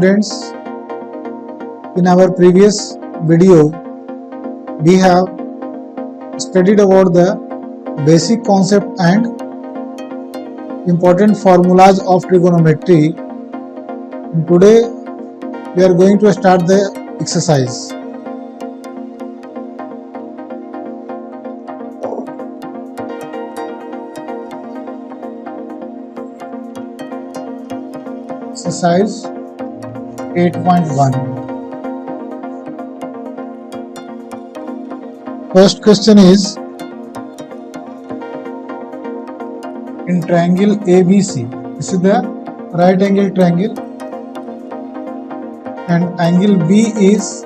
Students, in our previous video we have studied about the basic concept and important formulas of trigonometry, and today we are going to start the exercise. Exercise 8.1. First question is, in triangle ABC, this is the right angle triangle and angle B is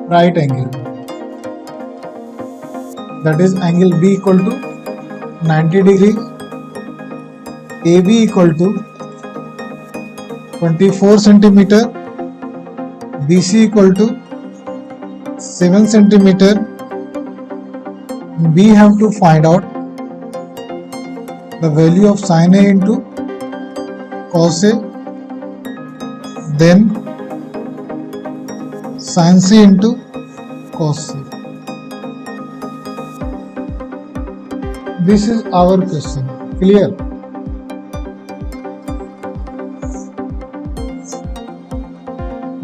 right angle, that is angle B equal to 90 degree, AB equal to 24 centimeter, BC equal to 7 centimeter. We have to find out the value of sin A into cos A, then sin C into cos C. This is our question. Clear?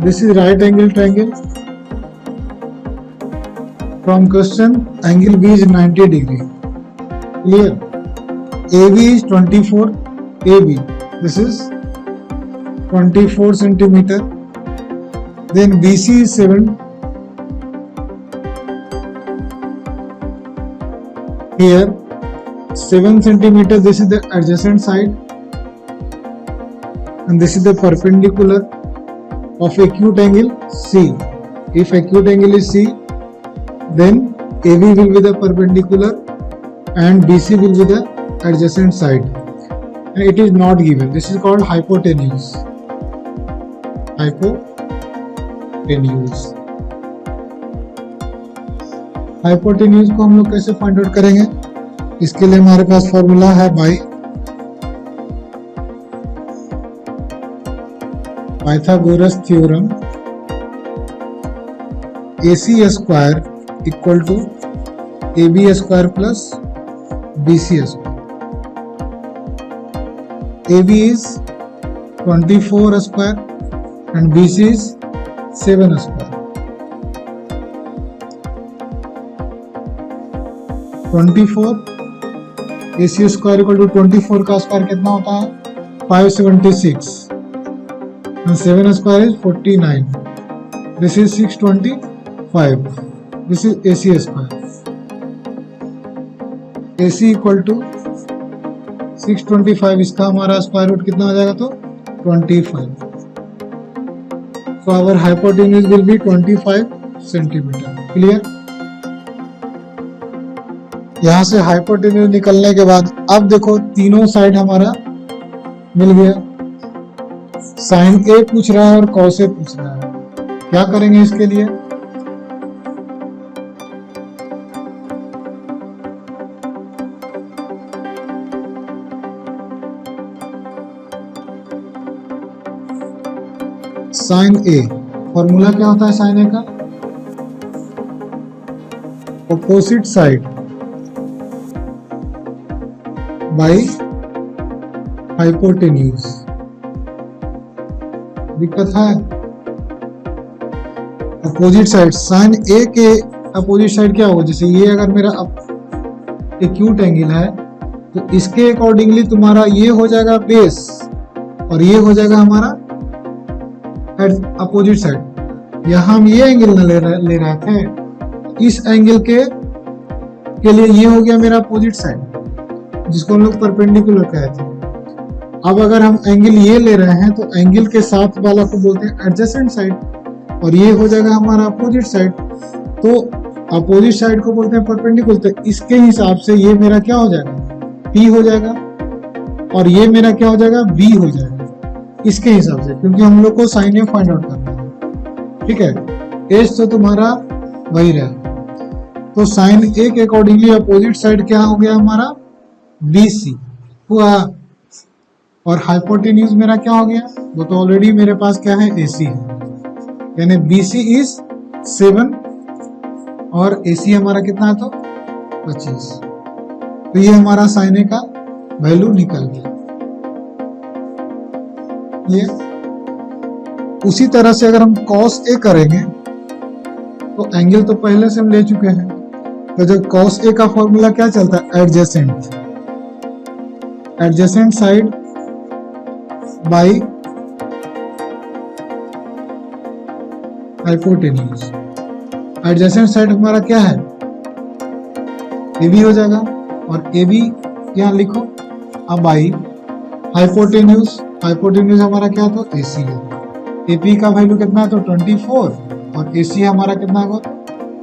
This is right angle triangle. From question, angle B is 90 degree. Clear? AB is 24 AB. This is 24 centimeter. Then BC is 7. Here 7 centimeter. This is the adjacent side, and this is the perpendicular of acute angle C. If acute angle is C, then AB will be the perpendicular and BC will be the adjacent side. And it is not given. This is called hypotenuse. Hypotenuse. Hypotenuse को हम लोग कैसे find out करेंगे? इसके लिए हमारे पास formula है by Pythagoras theorem, AC square equal to AB square plus BC square. AB is 24 square and BC is 7 square. 24 AC square equal to 24 का स्क्वायर कितना होता है? 576. And 7 square is 49. This is 625. This is AC square. AC equal to 625. इसका हमारा square root कितना हो जाएगा? तो 25. So our hypotenuse will be 25 centimeter. Clear? यहाँ से हाइपोटेन्यूज निकलने के बाद अब देखो तीनों साइड हमारा मिल गया. साइन ए पूछ रहा है और कॉस ए पूछ रहा है. क्या करेंगे इसके लिए? साइन ए, फॉर्मूला क्या होता है साइन ए का? Opposite side by hypotenuse. दिक्कत है? अपोजिट साइड, साइन ए के अपोजिट साइड क्या होगा? जैसे ये अगर मेरा एक्यूट एंगल है तो इसके अकॉर्डिंगली तुम्हारा ये हो जाएगा बेस और ये हो जाएगा हमारा अपोजिट साइड. यहाँ हम ये एंगल न ले रहे थे, इस एंगल के लिए ये हो गया मेरा अपोजिट साइड, जिसको हम लोग परपेंडिकुलर कहते हैं. अब अगर हम एंगल ये ले रहे हैं तो एंगल के साथ वाला को बोलते हैं एडजेसेंट साइड और ये हो जाएगा हमारा अपोजिट साइड. तो अपोजिट साइड को बोलते हैं परपेंडिकुलर. तो इसके हिसाब से ये मेरा क्या हो जाएगा? P हो जाएगा और ये मेरा क्या हो जाएगा? B हो जाएगा इसके हिसाब से, क्योंकि हम लोग को साइन ए फाइंड आउट करना है. ठीक है, एज तो तुम्हारा वही रहा. तो साइन ए के अकॉर्डिंगली अपोजिट साइड क्या हो गया हमारा? BC हुआ. और हाइपोटेन्यूज मेरा क्या हो गया, वो तो ऑलरेडी मेरे पास क्या है, AC है, यानी BC इज 7 और AC हमारा कितना है तो 25। तो ये हमारा साइन ए का वैल्यू निकल गया। ये उसी तरह से अगर हम cos A करेंगे तो एंगल तो पहले से हम ले चुके हैं, तो जो cos A का फॉर्मूला क्या चलता है, adjacent side by hypotenuse. Adjacent side हमारा क्या है, AB हो जाएगा, और AB यहाँ लिखो, अब बाई हाइपोटेन्यूज हमारा क्या तो AC है। AP का वैल्यू कितना है तो 24 और AC हमारा कितना होगा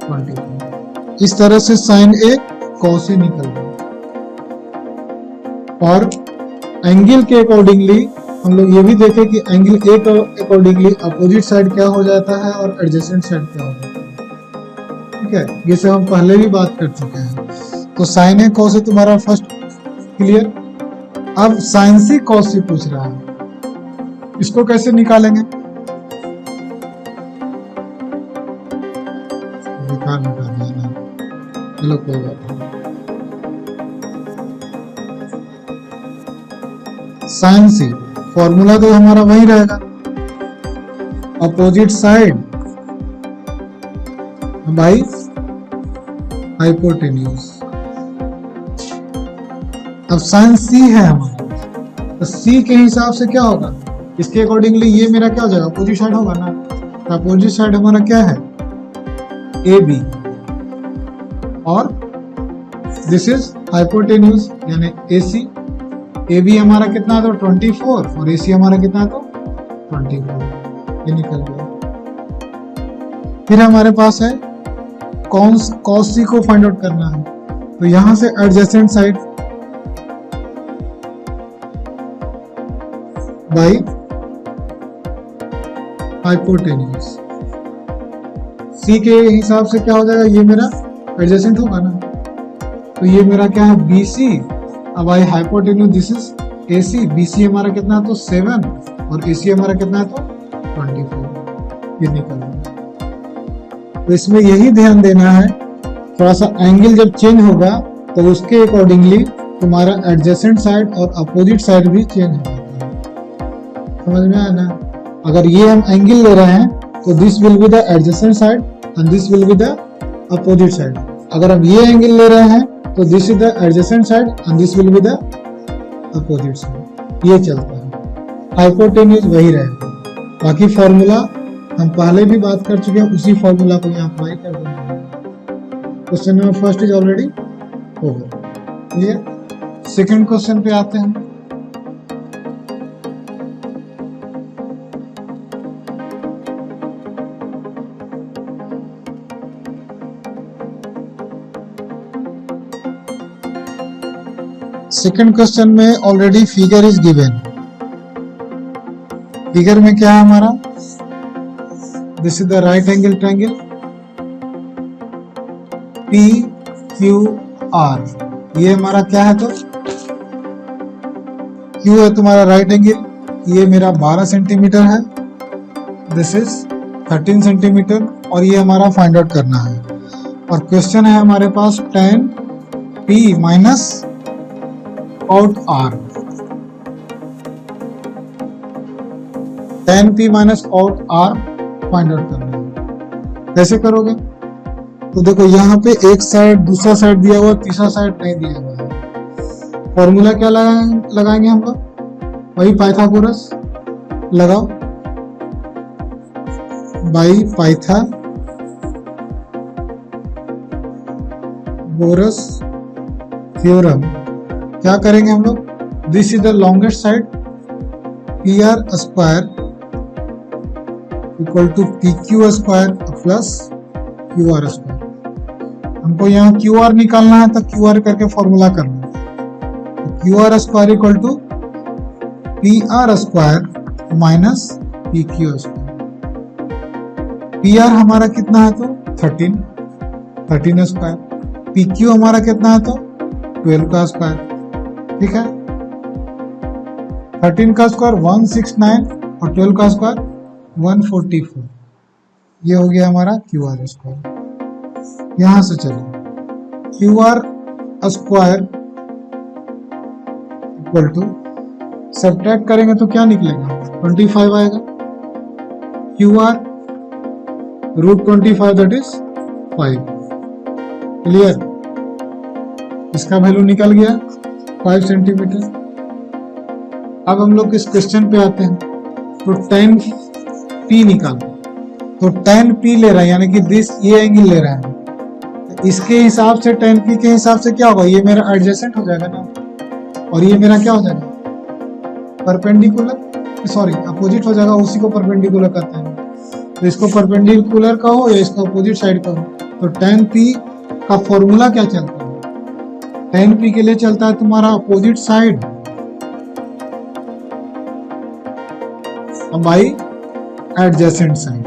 24। इस तरह से साइन A cos A निकल गया। और एंगल के अकॉर्डिंगली हम लोग ये भी देखें कि एंगल A के अकॉर्डिंगली अपोजिट साइड क्या हो जाता है और एडजेसेंट साइड क्या हो जाता है। ठीक है, ये सब हम पहले भी बात कर चुके हैं। तो साइन A cos A तुम्हारा फर्स्ट क्लियर। अब साइन C cos C पूछ रहा है, इसको कैसे निकालेंगे, चलो कोई बात नहीं। साइन C फॉर्मूला तो हमारा वही रहेगा, अपोजिट साइड बाई हाइपोटेन्यूज। अब साइन C है हमारा, तो C के हिसाब से क्या होगा, इसके अकॉर्डिंगली ये मेरा क्या हो जाएगा, अपोजिट साइड होगा ना। तो अपोजिट साइड हमारा क्या है, AB, और दिस इज हाइपोटेन्यूज यानी AC। AB हमारा कितना है तो 24 और AC हमारा कितना है तो 24। ये निकल गया। फिर हमारे पास है cos C को फाइंड आउट करना है, तो यहां से adjacent side by hypotenuse. C के हिसाब से क्या हो जाएगा, ये मेरा एडजेसेंट होगा ना, तो ये मेरा क्या है BC। अब आई hypotenuse this is AC, BC हमारा कितना है तो 7 और AC हमारा कितना है तो 24। ये निकल गया। तो इसमें यही ध्यान देना है, थोड़ा सा एंगल जब चेंज होगा तो उसके अकॉर्डिंगली तुम्हारा एडजेसेंट साइड और अपोजिट साइड भी चेंज हो जाता है। समझ में आया ना। अगर ये हम एंगल ले रहे हैं तो this will be the adjacent side and this will be the opposite side. अगर हम ये एंगल ले रहे हैं तो this is the adjacent side and this will be the opposite side. ये चलता है, हाइपोटेन्यूज वही रहेगा। बाकी फॉर्मूला हम पहले भी बात कर चुके हैं, उसी फॉर्मूला को यहाँ अप्लाई कर देंगे। Question number first is already over, clear. Second question पे आते हैं। सेकंड क्वेश्चन में already figure is given. Figure में क्या है हमारा, this is the right angle triangle PQR। ये हमारा क्या है तो Q है तुम्हारा राइट एंगल, ये मेरा 12 सेंटीमीटर है, दिस इज 13 सेंटीमीटर, और ये हमारा फाइंड आउट करना है। और क्वेश्चन है हमारे पास tan P minus out R, tan P minus out R find out करना है। कैसे करोगे, तो देखो यहाँ पे एक साइड दूसरा साइड दिया हुआ, तीसरा साइड नहीं दिया हुआ है। फॉर्मूला क्या लगाएंगे हम लोग, वही पाइथागोरस लगाओ, बाई पाइथागोरस थ्योरम। क्या करेंगे हम लोग, this is the longest side PR square equal to PQ square plus QR square. हमको यहाँ QR निकालना है तो QR करके फॉर्मूला करना है। तो QR square equal to PR square minus PQ square. PR हमारा कितना है तो 13 स्क्वायर, PQ हमारा कितना है तो 12 का स्क्वायर। ठीक है, 13 का स्क्वायर 169 और 12 का स्क्वायर 144। ये हो गया हमारा क्यू आर स्क्वायर। यहां से चलो Q R square equal to subtract करेंगे तो क्या निकलेगा 25 आएगा। Q R √25 that is 5। Clear, इसका वैल्यू निकल गया 5 सेंटीमीटर। अब हम लोग इस क्वेश्चन पे आते हैं तो tan p निकालो। तो tan p ले रहा है यानी कि दिस ये एंगल ले रहा है, तो इसके हिसाब से tan p के हिसाब से क्या होगा, ये मेरा एडजेसेंट हो जाएगा ना, और ये मेरा क्या हो जाएगा परपेंडिकुलर, सॉरी अपोजिट हो जाएगा, उसी को परपेंडिकुलर कहते हैं। तो इसको परपेंडिकुलर कहो या इसको अपोजिट साइड कहो। तो tan p का फॉर्मूला क्या चलता है, tan p के लिए चलता है तुम्हारा opposite side by adjacent side.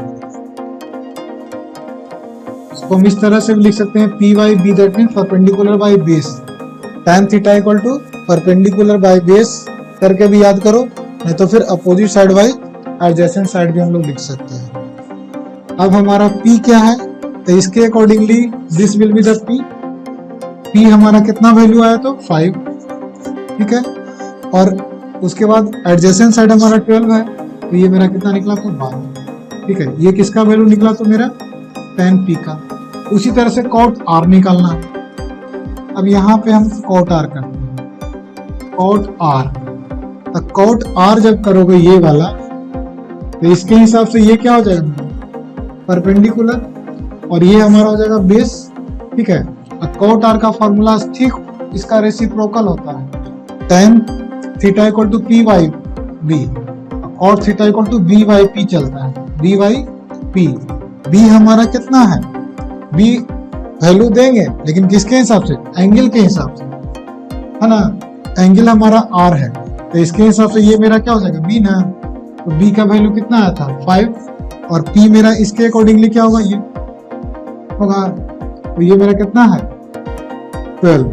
इसको हम इस तरह से भी लिख सकते हैं P by B that mean perpendicular by base. tan theta equal to perpendicular by base करके भी याद करो, नहीं तो फिर opposite side by adjacent side भी हम लोग लिख सकते हैं। अब हमारा p क्या है, तो इसके accordingly this will be the p हमारा कितना वैल्यू आया तो 5, ठीक है। और उसके बाद एडजेसेंट साइड हमारा 12 है, तो ये मेरा कितना निकला तो 12, ठीक है। ये किसका वैल्यू निकला तो मेरा tan p का। उसी तरह से cot r निकालना। अब यहाँ पे हम cot r करते हैं, cot r। तो cot r जब करोगे ये वाला, तो इसके हिसाब से ये क्या हो जाएगा परपेंडिकुलर, और ये हमारा हो जाएगा बेस, ठीक है। cot r का फॉर्मूला ठीक इसका रेसिप्रोकल होता है, tan theta equal to p by b, cot theta equal to b by p चलता है, b बाई p। b हमारा कितना है, b वैल्यू देंगे लेकिन किसके हिसाब से, एंगल के हिसाब से, है ना। एंगल हमारा r है, तो इसके हिसाब से ये मेरा क्या हो जाएगा b ना। तो b का वैल्यू कितना आया था 5, और p मेरा इसके अकॉर्डिंगली क्या होगा ये होगा, तो ये मेरा कितना है 12,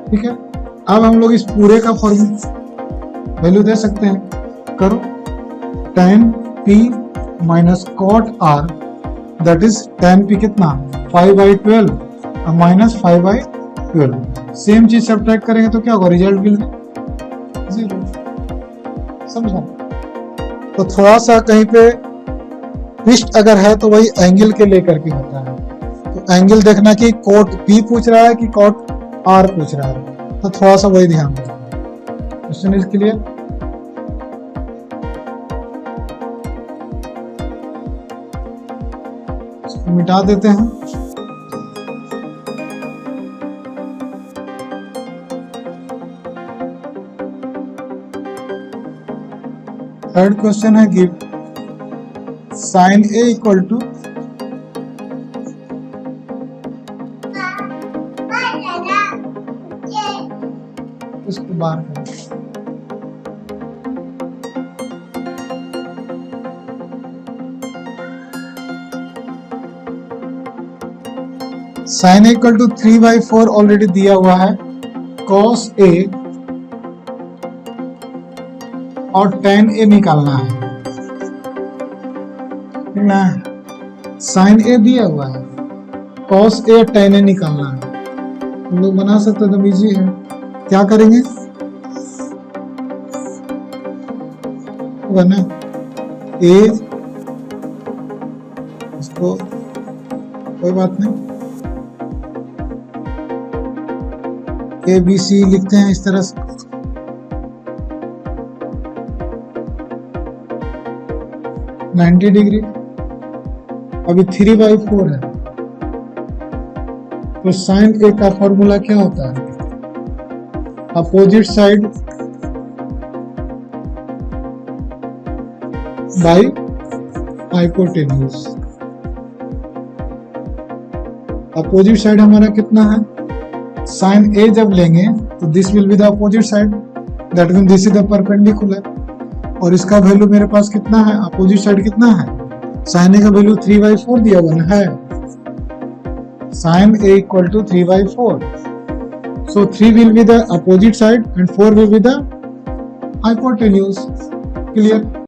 ठीक है। अब हम लोग इस पूरे का फॉर्मूला वैल्यू दे सकते हैं, करो tan p minus cot r that is tan p कितना 5/12 माइनस 5/12। सेम चीज सब्ट्रैक्ट करेंगे तो क्या होगा, रिजल्ट विल बी 0। समझा। तो थोड़ा सा कहीं पे ट्विस्ट अगर है तो वही एंगल के लेकर के होता है। तो एंगल देखना कि cot p पूछ रहा है कि cot r पूछ रहा है, तो थोड़ा सा वही ध्यान देना। Question is clear. इसको मिटा देते हैं। थर्ड क्वेश्चन है give sin a equal to इसको बाहर करें, sin a equal to 3/4 already दिया हुआ है, cos a और tan a निकालना है, ठीक ना। sin a दिया हुआ है, cos a tan a निकालना है। हम लोग बना सकते तो इजी है। क्या करेंगे, होगा ना a, इसको कोई बात नहीं ABC लिखते हैं इस तरह से, नाइन्टी डिग्री। अभी 3/4 है, तो sin A का फॉर्मूला क्या होता है, opposite side by hypotenuse. Opposite side हमारा कितना है, sin A जब लेंगे तो this will be the opposite side, that mean this is the perpendicular, और इसका वैल्यू मेरे पास कितना है, अपोजिट साइड कितना है, sin A का वैल्यू 3/4 दिया हुआ ना है, sin A equal to 3/4। So 3 will be the opposite side and 4 will be the hypotenuse. Clear.